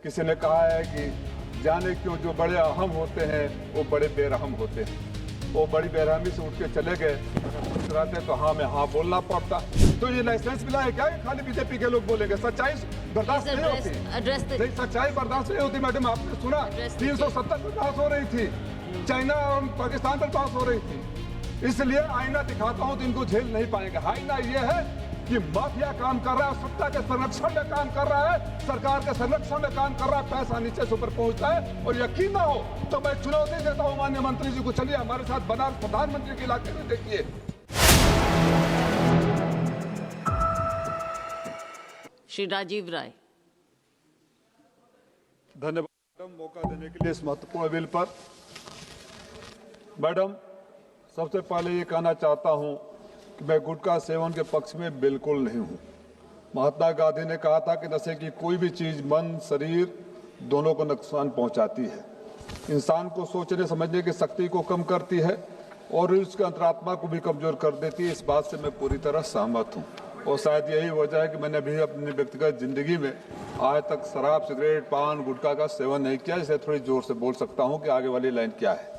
किसी ने कहा है कि जाने क्यों जो बड़े अहम होते हैं वो बड़े बेरहम होते हैं। वो बड़ी बेरहमी से उठ के चले गए, रहते तो हाँ में हाँ बोलना पड़ता। तो ये लाइसेंस मिला है क्या? खाली बीजेपी के लोग बोलेंगे। सच्चाई बर्दाश्त नहीं होती, नहीं सच्चाई बर्दाश्त नहीं होती। मैडम आपने सुना 370 पर पास हो रही थी, चाइना और पाकिस्तान पर पास हो रही थी। इसलिए आईना दिखाता हूँ तो इनको झेल नहीं पाएंगे। आईना ये है कि माफिया काम कर रहा है, सत्ता के संरक्षण में काम कर रहा है, सरकार के संरक्षण में काम कर रहा है, पैसा नीचे से ऊपर पहुंचता है। और यकीन ना हो तो मैं चुनौती देता हूं माननीय मंत्री जी को, चलिए हमारे साथ बनारस प्रधानमंत्री के इलाके में देखिए। श्री राजीव राय। धन्यवाद मैडम, मौका देने के लिए इस महत्वपूर्ण बिल पर। मैडम, सबसे पहले ये कहना चाहता हूं कि मैं गुटखा सेवन के पक्ष में बिल्कुल नहीं हूं। महात्मा गांधी ने कहा था कि नशे की कोई भी चीज मन शरीर दोनों को नुकसान पहुंचाती है, इंसान को सोचने समझने की शक्ति को कम करती है और उसके अंतरात्मा को भी कमजोर कर देती है। इस बात से मैं पूरी तरह सहमत हूं और शायद यही वजह है कि मैंने अभी अपनी व्यक्तिगत जिंदगी में आज तक शराब, सिगरेट, पान, गुटखा का सेवन नहीं किया। इसे थोड़ी जोर से बोल सकता हूं कि आगे वाली लाइन क्या है।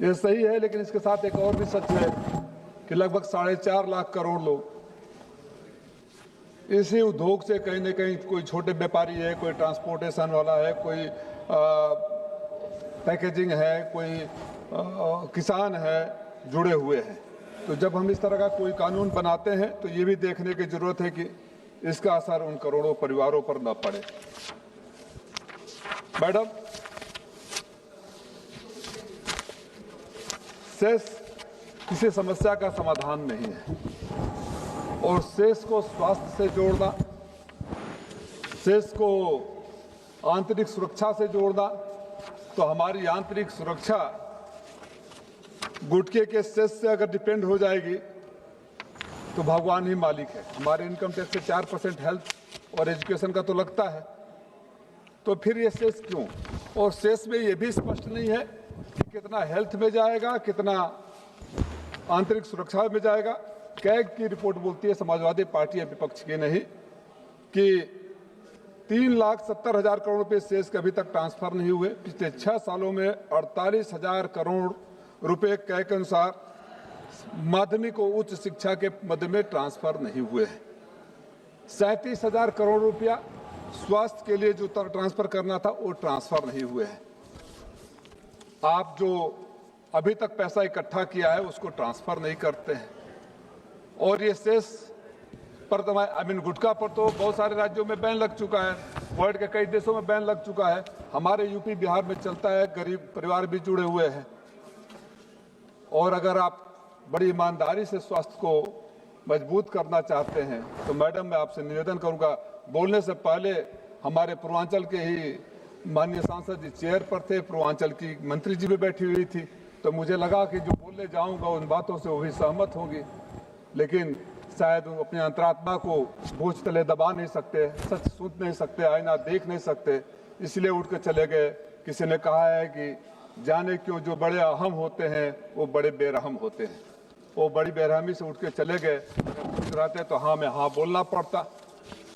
ये सही है, लेकिन इसके साथ एक और भी सच है कि लगभग 4.5 लाख करोड़ लोग इसी उद्योग से कहीं न कहीं, कोई छोटे व्यापारी है, कोई ट्रांसपोर्टेशन वाला है, कोई पैकेजिंग है, कोई किसान है, जुड़े हुए हैं। तो जब हम इस तरह का कोई कानून बनाते हैं तो ये भी देखने की जरूरत है कि इसका असर उन करोड़ों परिवारों पर न पड़े। मैडम, सेस किसी समस्या का समाधान नहीं है और सेस को स्वास्थ्य से जोड़ना, सेस को आंतरिक सुरक्षा से जोड़ना, तो हमारी आंतरिक सुरक्षा गुटखे के सेस से अगर डिपेंड हो जाएगी तो भगवान ही मालिक है। हमारे इनकम टैक्स से 4% हेल्थ और एजुकेशन का तो लगता है, तो फिर ये सेस क्यों? और सेस में ये भी स्पष्ट नहीं है कि कितना हेल्थ में जाएगा, कितना आंतरिक सुरक्षा में जाएगा। कैग की रिपोर्ट बोलती है, समाजवादी पार्टी है, विपक्ष की नहीं, कि 3,70,000 करोड़ रुपए सेस के अभी तक ट्रांसफर नहीं हुए। पिछले 6 सालों में 48,000 करोड़ रुपए कैग के अनुसार माध्यमिक और उच्च शिक्षा के मद में ट्रांसफर नहीं हुए हैं। 37,000 करोड़ रुपया स्वास्थ्य के लिए जो ट्रांसफर करना था वो ट्रांसफर नहीं हुए हैं। आप जो अभी तक पैसा इकट्ठा किया है उसको ट्रांसफर नहीं करते हैं। और ये सेस पर गुटखा पर तो बहुत सारे राज्यों में बैन लग चुका है, वर्ल्ड के कई देशों में बैन लग चुका है। हमारे यूपी बिहार में चलता है, गरीब परिवार भी जुड़े हुए हैं। और अगर आप बड़ी ईमानदारी से स्वास्थ्य को मजबूत करना चाहते हैं तो मैडम मैं आपसे निवेदन करूंगा, बोलने से पहले हमारे पूर्वांचल के ही माननीय सांसद जी चेयर पर थे, पूर्वांचल की मंत्री जी भी बैठी हुई थी, तो मुझे लगा कि जो बोलने जाऊंगा उन बातों से वो भी सहमत होंगी, लेकिन शायद वो अपने अंतरात्मा को बोझ तले दबा नहीं सकते, सच सुन नहीं सकते, आईना देख नहीं सकते, इसलिए उठ कर चले गए। किसी ने कहा है कि जाने क्यों जो बड़े अहम होते हैं वो बड़े बेरहम होते हैं। वो बड़ी बेरहमी से उठ के चले गए, रहते तो हाँ में हाँ बोलना पड़ता।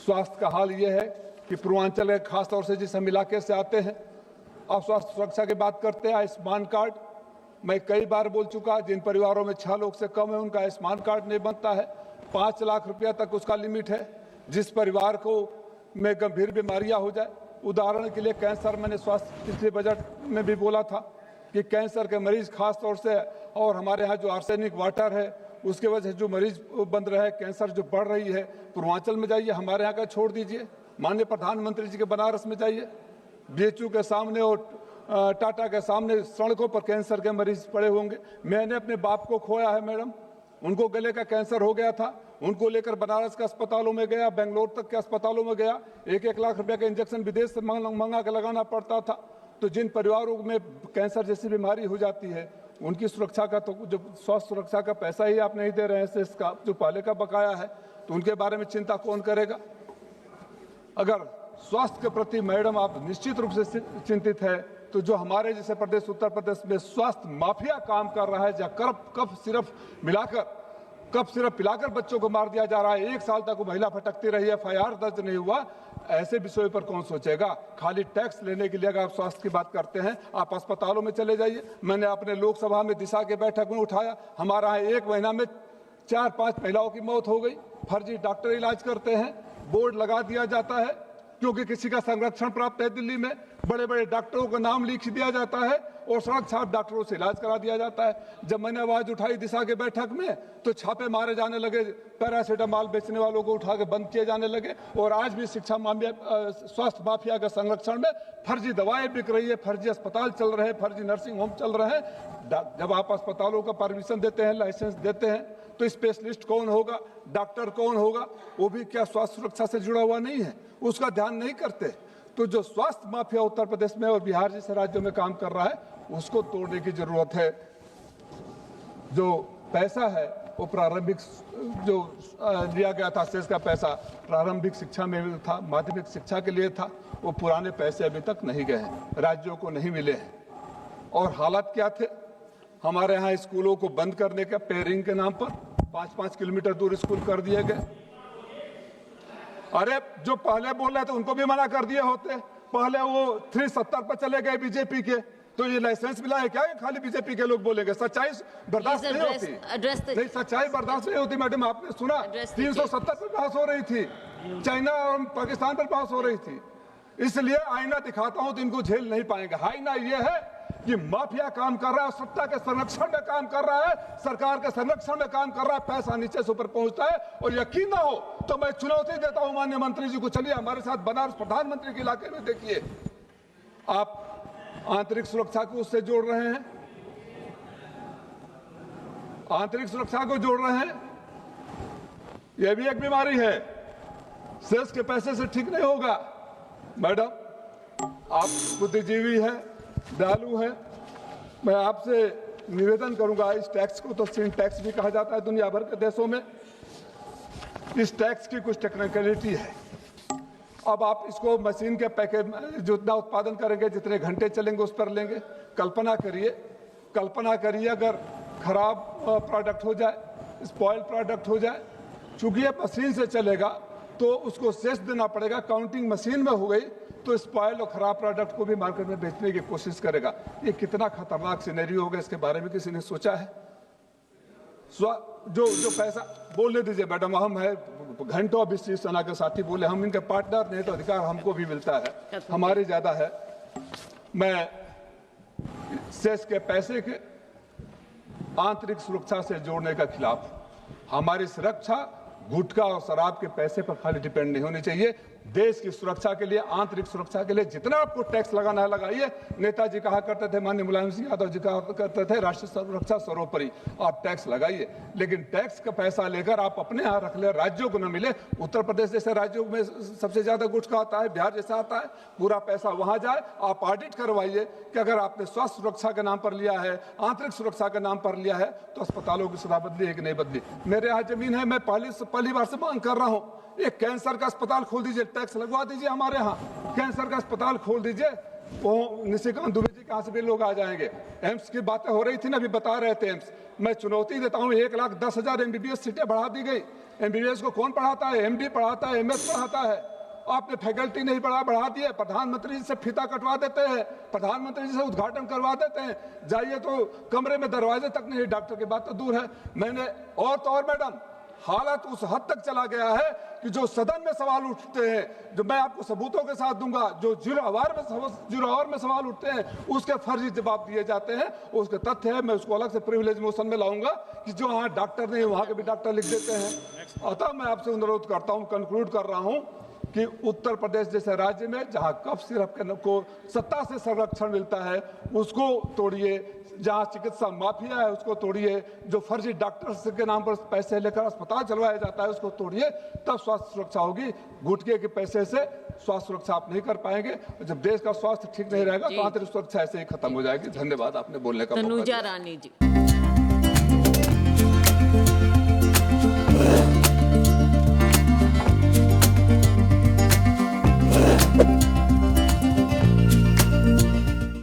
स्वास्थ्य का हाल ये है कि पूर्वांचल के खास तौर से जिस हम इलाके से आते हैं, अब स्वास्थ्य सुरक्षा की बात करते हैं। आयुष्मान कार्ड मैं कई बार बोल चुका, जिन परिवारों में 6 लोग से कम है उनका आयुष्मान कार्ड नहीं बनता है। 5 लाख रुपया तक उसका लिमिट है। जिस परिवार को में गंभीर बीमारियां हो जाए, उदाहरण के लिए कैंसर, मैंने स्वास्थ्य पिछले बजट में भी बोला था कि कैंसर के मरीज खास तौर से, और हमारे यहाँ जो आर्सेनिक वाटर है उसके वजह से जो मरीज बन रहे हैं, कैंसर जो बढ़ रही है, पूर्वांचल में जाइए, हमारे यहाँ का छोड़ दीजिए, माननीय प्रधानमंत्री जी के बनारस में जाइए, बीएचयू के सामने और टाटा के सामने सड़कों पर कैंसर के मरीज पड़े होंगे। मैंने अपने बाप को खोया है मैडम, उनको गले का कैंसर हो गया था, उनको लेकर बनारस के अस्पतालों में गया, बेंगलोर तक के अस्पतालों में गया, 1-1 लाख रुपए का इंजेक्शन विदेश से मंगा के लगाना पड़ता था। तो जिन परिवारों में कैंसर जैसी बीमारी हो जाती है उनकी सुरक्षा का, तो जो स्वास्थ्य सुरक्षा का पैसा ही आप नहीं दे रहे हैं, इसका जो पहले का बकाया है, तो उनके बारे में चिंता कौन करेगा? अगर स्वास्थ्य के प्रति मैडम आप निश्चित रूप से चिंतित है तो जो हमारे जैसे प्रदेश, उत्तर प्रदेश में स्वास्थ्य माफिया काम कर रहा है, जहाँ कब सिर्फ पिलाकर बच्चों को मार दिया जा रहा है, 1 साल तक वो महिला भटकती रही, FIR दर्ज नहीं हुआ, ऐसे विषयों पर कौन सोचेगा? खाली टैक्स लेने के लिए अगर आप स्वास्थ्य की बात करते हैं, आप अस्पतालों में चले जाइए। मैंने अपने लोकसभा में दिशा के बैठक में उठाया, हमारा यहाँ 1 महीना में 4-5 महिलाओं की मौत हो गई। फर्जी डॉक्टर इलाज करते हैं, बोर्ड लगा दिया जाता है क्योंकि किसी का संरक्षण प्राप्त है। दिल्ली में बड़े बड़े डॉक्टरों का नाम लिख दिया जाता है और सड़क छाप डॉक्टरों से इलाज करा दिया जाता है। जब मैंने आवाज उठाई दिशा के बैठक में तो छापे मारे जाने लगे, पैरासीटामॉल बेचने वालों को उठा के बंद किए जाने लगे। और आज भी शिक्षा माफिया, स्वास्थ्य माफिया के संरक्षण में फर्जी दवाएं बिक रही है, फर्जी अस्पताल चल रहे हैं, फर्जी नर्सिंग होम चल रहे हैं। जब आप अस्पतालों का परमिशन देते हैं, लाइसेंस देते हैं, तो स्पेशलिस्ट कौन होगा, डॉक्टर कौन होगा, वो भी क्या स्वास्थ्य सुरक्षा से जुड़ा हुआ नहीं है, उसका ध्यान नहीं करते। तो जो स्वास्थ्य माफिया उत्तर प्रदेश में और बिहार जैसे राज्यों में काम कर रहा है, उसको तोड़ने की जरूरत है। जो पैसा है वो प्रारंभिक जो लिया गया था, सेस का पैसा प्रारंभिक शिक्षा में था, माध्यमिक शिक्षा के लिए था, वो पुराने पैसे अभी तक नहीं गए हैं, राज्यों को नहीं मिले हैं। और हालात क्या थे? हमारे यहाँ स्कूलों को बंद करने का पेयरिंग के नाम पर 5-5 किलोमीटर दूर स्कूल कर दिए गए। अरे जो पहले बोल रहे थे उनको भी मना कर दिए होते। पहले वो 370 पर चले गए बीजेपी के, तो ये लाइसेंस मिला है क्या? खाली बीजेपी के लोग बोलेंगे। सच्चाई बर्दाश्त नहीं होती, नहीं सच्चाई बर्दाश्त नहीं होती। मैडम आपने सुना 370 पर बहस हो रही थी, चाइना और पाकिस्तान पर बहस हो रही थी। इसलिए आईना दिखाता हूं तो इनको झेल नहीं पाएंगे। आईना ये है कि माफिया काम कर रहा है, सत्ता के संरक्षण में काम कर रहा है, सरकार के संरक्षण में काम कर रहा है, पैसा नीचे से ऊपर पहुंचता है। और यकीन ना हो तो मैं चुनौती देता हूं माननीय मंत्री जी को, चलिए हमारे साथ बनारस प्रधानमंत्री के इलाके में देखिए। आप आंतरिक सुरक्षा को उससे जोड़ रहे हैं, आंतरिक सुरक्षा को जोड़ रहे हैं। यह भी एक बीमारी है, सेस के पैसे से ठीक नहीं होगा। मैडम आप बुद्धिजीवी हैं, दयालु है, मैं आपसे निवेदन करूंगा, इस टैक्स को तो सिन टैक्स भी कहा जाता है दुनिया भर के देशों में। इस टैक्स की कुछ टेक्निकलिटी है। अब आप इसको मशीन के पैकेज जितना उत्पादन करेंगे, जितने घंटे चलेंगे उस पर लेंगे। कल्पना करिए अगर खराब प्रोडक्ट हो जाए, स्पॉइल प्रोडक्ट हो जाए, चूंकि ये मशीन से चलेगा तो उसको सेस देना पड़ेगा। काउंटिंग मशीन में हो गई तो स्पॉइल और खराब प्रोडक्ट को भी मार्केट में बेचने की कोशिश करेगा। ये कितना खतरनाक सिनेरियो होगा, इसके बारे में किसी ने सोचा है? जो पैसा बोलने दीजिए मैडम, हम है घंटों अभी शिवसेना के साथी बोले, हम इनके पार्टनर नहीं तो अधिकार हमको भी मिलता है, हमारी ज्यादा है। मैं सेस के पैसे के आंतरिक सुरक्षा से जोड़ने का खिलाफ हूं। हमारी सुरक्षा गुटखा और शराब के पैसे पर खाली डिपेंड नहीं होनी चाहिए। देश की सुरक्षा के लिए, आंतरिक सुरक्षा के लिए जितना आपको टैक्स लगाना है लगाइए। नेताजी कहा करते थे, माननीय मुलायम सिंह यादव जी कहा करते थे, राष्ट्रीय सुरक्षा सर्वोपरि। आप टैक्स लगाइए, लेकिन टैक्स का पैसा लेकर आप अपने यहाँ रख ले, राज्यों को न मिले। उत्तर प्रदेश जैसे राज्यों में सबसे ज्यादा गुटखा आता है, बिहार जैसा आता है, पूरा पैसा वहां जाए। आप ऑडिट करवाइए कि अगर आपने स्वास्थ्य सुरक्षा के नाम पर लिया है, आंतरिक सुरक्षा के नाम पर लिया है, तो अस्पतालों की सुविधा बदली है कि नहीं बदली। मेरे यहाँ जमीन है, मैं पहली बार से मांग कर रहा हूँ, एक कैंसर का अस्पताल खोल दीजिए, टैक्स लगवा दीजिए। हमारे यहाँ कैंसर का अस्पताल खोल दीजिए, वो निशिकांत दुबे जी कहाँ से भी लोग आ जाएंगे। एम्स की बातें हो रही थी ना, अभी बता रहे थे एम्स। मैं चुनौती देता हूँ, 1,10,000 MBBS सीटें बढ़ा दी गई। MBBS को कौन पढ़ाता है? MD पढ़ाता है, MS पढ़ाता है। आपने फैकल्टी नहीं बढ़ा दिए। प्रधानमंत्री जी से फीता कटवा देते हैं, प्रधानमंत्री जी से उद्घाटन करवा देते हैं। जाइए तो कमरे में दरवाजे तक नहीं, डॉक्टर की बात तो दूर है। मैंने और तो और मैडम, हालत उस हद तक चला गया है कि जो सदन में सवाल उठते हैं, जो मैं आपको सबूतों के साथ दूंगा, जो जीरो आवर में सवाल उठते हैं, उसके फर्जी जवाब दिए जाते हैं। उसके तथ्य है, मैं उसको अलग से प्रिविलेज मोशन में लाऊंगा कि जो वहाँ डॉक्टर नहीं वहाँ के भी डॉक्टर लिख देते हैं। अतः मैं आपसे अनुरोध करता हूँ, कंक्लूड कर रहा हूँ कि उत्तर प्रदेश जैसे राज्य में जहाँ कफ सिरप को सत्ता से संरक्षण मिलता है, उसको तोड़िए। जहाँ चिकित्सा माफिया है उसको तोड़िए। जो फर्जी डॉक्टर्स के नाम पर पैसे लेकर अस्पताल चलवाया जाता है उसको तोड़िए, तब स्वास्थ्य सुरक्षा होगी। गुटखे के पैसे से स्वास्थ्य सुरक्षा आप नहीं कर पाएंगे। जब देश का स्वास्थ्य ठीक नहीं रहेगा तो आंतरिक सुरक्षा ऐसे ही खत्म हो जाएगी। धन्यवाद आपने बोलने का मौका दिया। तनुजा रानी जी।